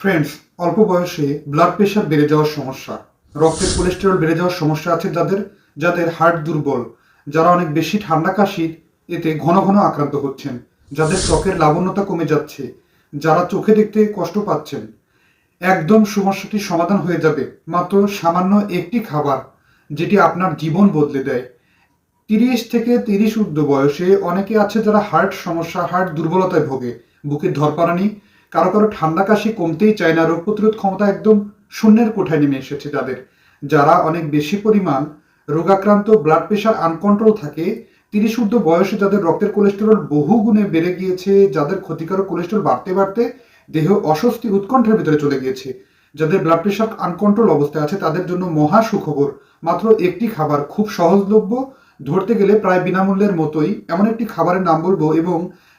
Friends, অল্প বয়সে blood pressure বেড়ে যাওয়ার সমস্যা, রক্তের কোলেস্টেরল বেড়ে যাওয়ার সমস্যা আছে যাদের যাদের হার্ট দুর্বল, যারা অনেক বেশি ঠান্ডা কাশির এতে ঘন ঘন আক্রান্ত হচ্ছেন, যাদের ত্বকের লাবণ্যতা কমে যাচ্ছে, যারা চোখে দেখতে কষ্ট পাচ্ছেন, একদম সমস্যাটির সমাধান হয়ে যাবে মাত্র সামান্য একটি খাবার, যেটি আপনার জীবন বদলে দেয়। 30 থেকে 30 ঊর্ধ্ব বয়সে অনেকে আছে যারা হার্ট সমস্যা, হার্ট দুর্বলতায় ভোগে, বুকের ধরপারানি, কারো কারো ঠান্ডা কাশি কমতেই চায় না, রোগ প্রতিরোধ ক্ষমতা একদম শূন্যের কোঠায় নেমে এসেছে তাদের, যারা অনেক বেশি পরিমাণ রোগাক্রান্ত, ব্লাড প্রেশার আনকন্ট্রোল থাকে, 30 ঊর্ধ্ব বয়সে যাদের রক্তের কোলেস্টেরল বহু গুণে বেড়ে গিয়েছে, যাদের ক্ষতিকারক কোলেস্টেরল বাড়তে বাড়তে দেহ অস্বস্তি উৎকণ্ঠার ভিতরে চলে গিয়েছে, যাদের ব্লাড প্রেশার আনকন্ট্রোল অবস্থায় আছে, তাদের জন্য মহা সুখবর। মাত্র একটি খাবার, খুব সহজলভ্য, ধরতে গেলে প্রায় বিনামূল্যের মতোই, এমন একটি খাবারের নাম বলবো এবং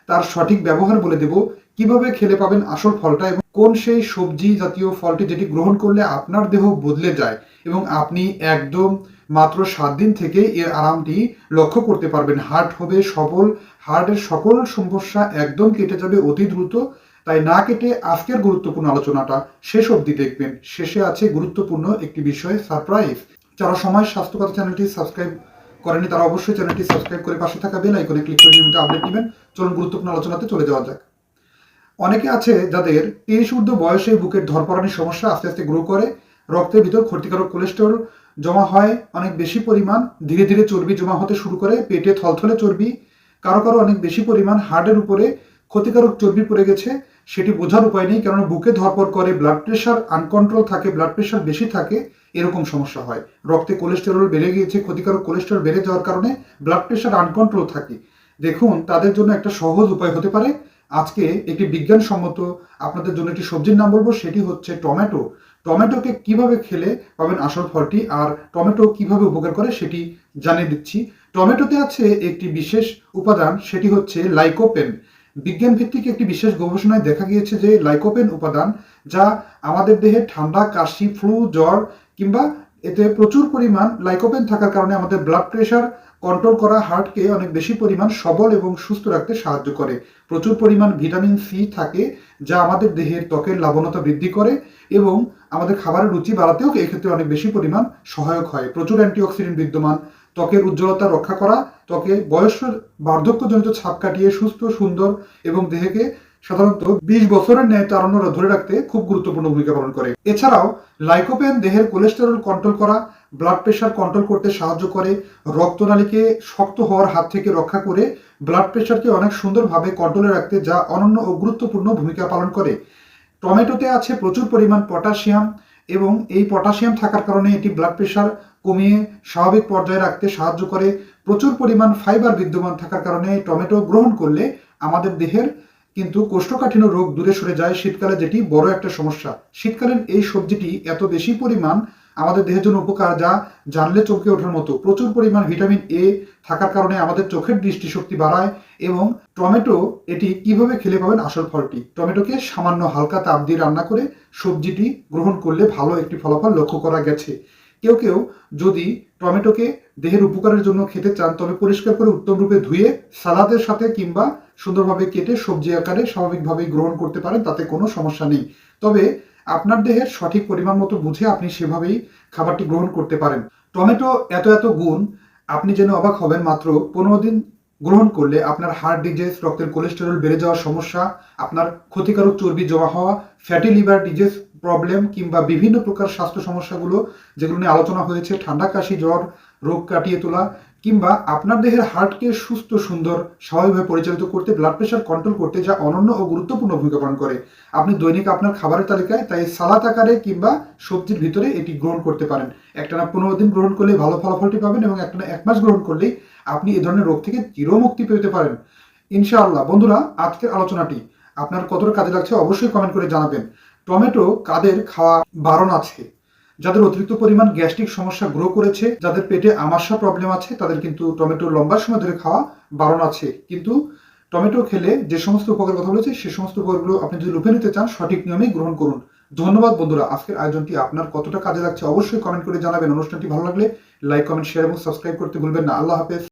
তার সঠিক ব্যবহার বলে দেব, কিভাবে খেলে পাবেন আসল ফলটা এবং কোন সেই সবজি জাতীয় ফলটি যেটি গ্রহণ করলে আপনার দেহ বদলে যায় এবং আপনি একদম মাত্র 7 দিন থেকে এর আরামটি লক্ষ্য করতে পারবেন। হার্ট হবে সবল, হার্টের সকল সমস্যা একদম কেটে যাবে অতি দ্রুত। তাই না কেটে আজকের গুরুত্বপূর্ণ আলোচনাটা শেষ অবধি দেখবেন। শেষে আছে গুরুত্বপূর্ণ একটি বিষয়, সারপ্রাইজ। যারা সময় স্বাস্থ্য কথা চ্যানেলটি সাবস্ক্রাইব করেনি তারা অবশ্যই চ্যানেলটি সাবস্ক্রাইব করে পাশে থাকা বেল আইকনে ক্লিক করে নিয়মিত আপডেট নেবেন। চলুন গুরুত্বপূর্ণ আলোচনাতে চলে যাওয়া যাক। অনেকে আছে যাদের 30 ঊর্ধ্ব বয়সে বুকের ধরপড়ানির সমস্যা আস্তে আস্তে গ্রো করে, রক্তের ভিতর ক্ষতিকারক কোলেস্টেরল জমা হয় অনেক বেশি পরিমাণ, ধীরে ধীরে চর্বি জমা হতে শুরু করে, পেটে থলথলে চর্বি, কারো কারো অনেক বেশি পরিমাণ হার্টের উপরে ক্ষতিকারক চর্বি পড়ে গেছে, সেটি বোঝার উপায় নেই, কেননা বুকে ধরপড় করে, ব্লাড প্রেশার আনকন্ট্রোল থাকে, ব্লাড প্রেশার বেশি থাকে, এরকম সমস্যা হয়। রক্তে কোলেস্টেরল বেড়ে গিয়েছে, ক্ষতিকারক কোলেস্টেরল বেড়ে যাওয়ার কারণে ব্লাড প্রেশার আনকন্ট্রোল থাকে। দেখুন, তাদের জন্য একটা সহজ উপায় হতে পারে। আজকে একটি বিজ্ঞানসম্মত আপনাদের জন্য একটি সবজির নাম বলবো, সেটি হচ্ছে টমেটো। টমেটোকে কিভাবে খেলে পাবেন আসল ফলটি, আর টমেটো কিভাবে উপকার করে সেটি জানিয়ে দিচ্ছি। টমেটোতে আছে একটি বিশেষ উপাদান, সেটি হচ্ছে লাইকোপেন। বিজ্ঞান ভিত্তিক একটি বিশেষ গবেষণায় দেখা গিয়েছে যে লাইকোপেন উপাদান, যা আমাদের দেহে ঠান্ডা, কাশি, ফ্লু, জ্বর কিংবা এতে প্রচুর পরিমাণ লাইকোপেন থাকার কারণে আমাদের ব্লাড প্রেশার কন্ট্রোল করা, হার্টকে অনেক বেশি পরিমাণ সবল এবং সুস্থ রাখতে সাহায্য করে। প্রচুর পরিমাণ ভিটামিন সি থাকে, যা আমাদের দেহের ত্বকের লাবণ্যতা বৃদ্ধি করে এবং আমাদের খাবারের রুচি বাড়াতেও এক্ষেত্রে অনেক বেশি পরিমাণ সহায়ক হয়। প্রচুর অ্যান্টিঅক্সিডেন্ট বিদ্যমান, ত্বকের উজ্জ্বলতা রক্ষা করা, ত্বকে বয়সের বার্ধক্যজনিত ছাপ কাটিয়ে সুস্থ, সুন্দর এবং দেহকে সাধারণত 20 বছরের ন্যায় তারুণ্য ধরে রাখতে খুব গুরুত্বপূর্ণ ভূমিকা পালন করে। এছাড়াও লাইকোপেন দেহের কোলেস্টেরল কন্ট্রোল করা, ব্লাড প্রেশার কন্ট্রোল করতে সাহায্য করে, রক্তনালীকে শক্ত হওয়ার হাত থেকে রক্ষা করে, ব্লাড প্রেশারকে অনেক সুন্দরভাবে কন্ট্রোলে রাখতে যা অনন্য ও গুরুত্বপূর্ণ ভূমিকা পালন করে। টমেটোতে আছে প্রচুর পরিমাণ পটাশিয়াম এবং এই পটাশিয়াম থাকার কারণে এটি ব্লাড প্রেশার কমিয়ে স্বাভাবিক পর্যায়ে রাখতে সাহায্য করে। প্রচুর পরিমাণ ফাইবার বিদ্যমান থাকার কারণে টমেটো গ্রহণ করলে আমাদের দেহের কিন্তু কোষ্ঠকাঠিন্য রোগ দূরে সরে যায়, শীতকালে যেটি বড় একটা সমস্যা। শীতকালীন এই সবজিটি এত বেশি পরিমাণ আমাদের দেহের জন্য উপকার, যা জানলে চমকে ওঠার মতো। প্রচুর পরিমাণ ভিটামিন এ থাকার কারণে আমাদের চোখের দৃষ্টিশক্তি বাড়ায় এবং টমেটো এটি কিভাবে খেলে পাবেন আসল ফলটি। টমেটোকে সামান্য হালকা তাপ দিয়ে রান্না করে সবজিটি গ্রহণ করলে ভালো একটি ফলাফল লক্ষ্য করা গেছে। কেউ কেউ যদি টমেটোকে দেহের উপকারের জন্য খেতে চান, তবে পরিষ্কার করে উত্তম রূপে ধুয়ে সালাদের সাথে কিংবা সুন্দরভাবে কেটে সবজি আকারে স্বাভাবিকভাবেই গ্রহণ করতে পারেন, তাতে কোনো সমস্যা নেই। তবে আপনার দেহের সঠিক পরিমাণ মতো বুঝে আপনি সেভাবেই খাবারটি গ্রহণ করতে পারেন। টমেটো এত এত গুণ, আপনি যেন অবাক হবেন। মাত্র 15 দিন গ্রহণ করলে আপনার হার্ট ডিজিজ, রক্তের কোলেস্টেরল বেড়ে যাওয়ার সমস্যা, আপনার ক্ষতিকারক চর্বি জমা হওয়া, ফ্যাটি লিভার ডিজিজ প্রবলেম কিংবা বিভিন্ন প্রকার স্বাস্থ্য সমস্যাগুলো যেগুলো নিয়ে আলোচনা হয়েছে, ঠান্ডা, কাশি, জ্বর রোগ কাটিয়ে তোলা, কিংবা আপনার দেহের হার্টকে সুস্থ, সুন্দর, স্বাভাবিকভাবে পরিচালিত করতে, ব্লাড প্রেশার কন্ট্রোল করতে যা অনন্য ও গুরুত্বপূর্ণ ভূমিকা পালন করে। আপনি দৈনিক আপনার খাবারের তালিকায় তাই সালাদ আকারে কিংবা সবজির ভিতরে এটি গ্রহণ করতে পারেন। একটানা 15 দিন গ্রহণ করলে ভালো ফলাফলটি পাবেন এবং একটানা 1 মাস গ্রহণ করলেই আপনি এ ধরনের রোগ থেকে চিরমুক্তি পেতে পারেন ইনশাআল্লাহ। বন্ধুরা, আজকের আলোচনাটি আপনার কতটা কাজে লাগছে অবশ্যই কমেন্ট করে জানাবেন। টমেটো কাদের খাওয়া বারণ আছে? যাদের অতিরিক্ত পরিমাণ গ্যাস্ট্রিক সমস্যা গ্রো করেছে, যাদের পেটে আমাশা প্রবলেম আছে, তাদের কিন্তু টমেটো লম্বা সময় ধরে খাওয়া বারণ আছে। কিন্তু টমেটো খেলে যে সমস্ত উপকারের কথা বলেছি, সে সমস্ত উপকারগুলো আপনি যদি লুফে নিতে চান, সঠিক নিয়মেই গ্রহণ করুন। ধন্যবাদ বন্ধুরা। আজকের আয়োজনটি আপনার কতটা কাজে লাগছে অবশ্যই কমেন্ট করে জানাবেন। অনুষ্ঠানটি ভালো লাগলে লাইক, কমেন্ট, শেয়ার এবং সাবস্ক্রাইব করতে ভুলবেন না। আল্লাহ হাফেজ।